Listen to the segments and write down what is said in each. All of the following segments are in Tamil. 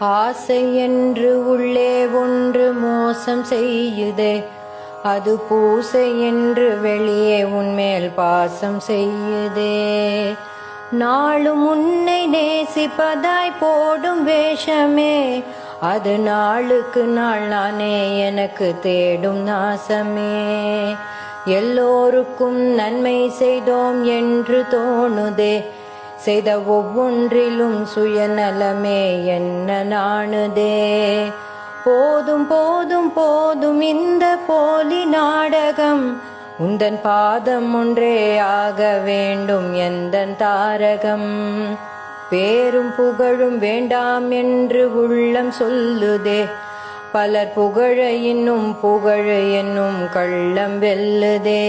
ஆசை என்று உள்ளே ஒன்று மோசம் செய்யுதே, அது பூசை என்று வெளியே உன்மேல் பாசம் செய்யுதே. நாளும் உன்னை நேசிப்பதாய் போடும் வேஷமே, அது நாளுக்கு நாள் நானே எனக்கு தேடும் நாசமே. எல்லோருக்கும் நன்மை செய்தோம் என்று தோணுதே, செய்த ஒவ்வொன்றிலும் சுயநலமே என்ன நாணுதே. போதும் போதும் போதும் இந்த போலி நாடகம், உந்தன் பாதம் ஒன்றே ஆக வேண்டும் எந்தன் தாரகம். பேரும் புகழும் வேண்டாம் என்று உள்ளம் சொல்லுதே, பலர் புகழ இன்னும் புகழ என்னும் கள்ளம் வெல்லுதே.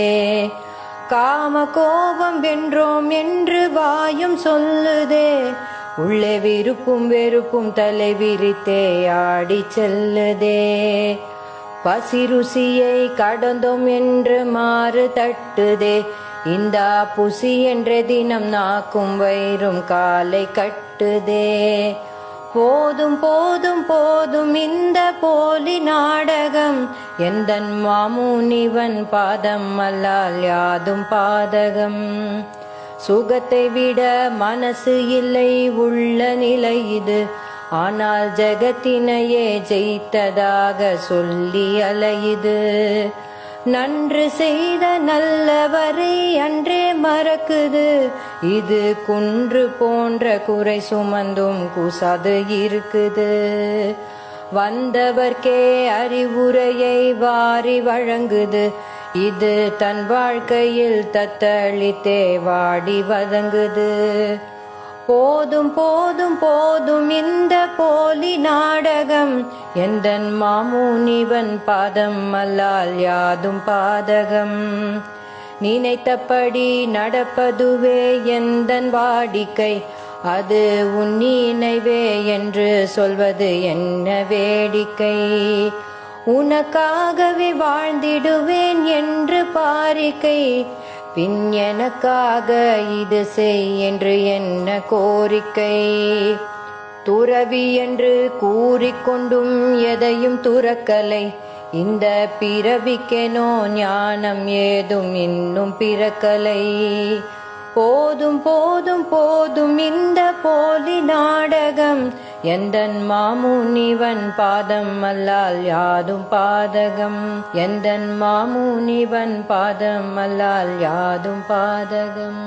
காம கோபம் வென்றோம் என்று வாயும் சொல்லுதே, உள்ளே விருப்பும் வெறுப்பும் தலை விரித்தே ஆடி செல்லுதே. பசி ருசியை கடந்தோம் என்று மாறு தட்டுதே, இந்த புசி என்ற தினம் நாக்கும் வயிறும் காலை கட்டுதே. போதும் போதும் போதும் இந்த போலி நாடகம், எந்தன் மாமுனிவன் பாதம் அல்லால் யாதும் பாதகம். சுகத்தை விட மனசு இல்லை உள்ள நிலை இது, ஆனால் ஜெகத்தினையே ஜெயித்ததாக சொல்லி அலையுது. நன்று செய்த நல்லவரை அன்றே மறக்குது, இது குன்று போன்ற குறை சுமந்தும் கூசாது இருக்குது. வந்தவர்க்கே அறிவுரையை வாரி வழங்குது, இது தன் வாழ்க்கையில் தத்தளித்தே வாடி வதங்குது. போதும் போதும் போதும் இந்த போலி நாடகம், எந்தன் மாமுனிவன் பாதம் அல்லால் யாதும் பாதகம். நினைத்தபடி நடப்பதுவே எந்தன் வாடிக்கை, அது உன் நினைவே என்று சொல்வது என்ன வேடிக்கை. உனக்காகவே வாழ்ந்திடுவேன் என்று பாரிக்கை, பின் எனக்காக இது செய் என்று என்ன கோரிக்கை. துறவி என்று கூறிக்கொண்டும் எதையும் துறக்கலை, இந்த பிறவிக்கெனோ ஞானம் ஏதும் இன்னும் பிறக்கலை. போதும் போதும் போதும் இந்த போலி நாடகம், எந்தன் மாமுனிவன் பாதம் அல்லால் யாதும் பாதகம். எந்தன் மாமுனிவன் பாதம் அல்லால் யாதும் பாதகம்.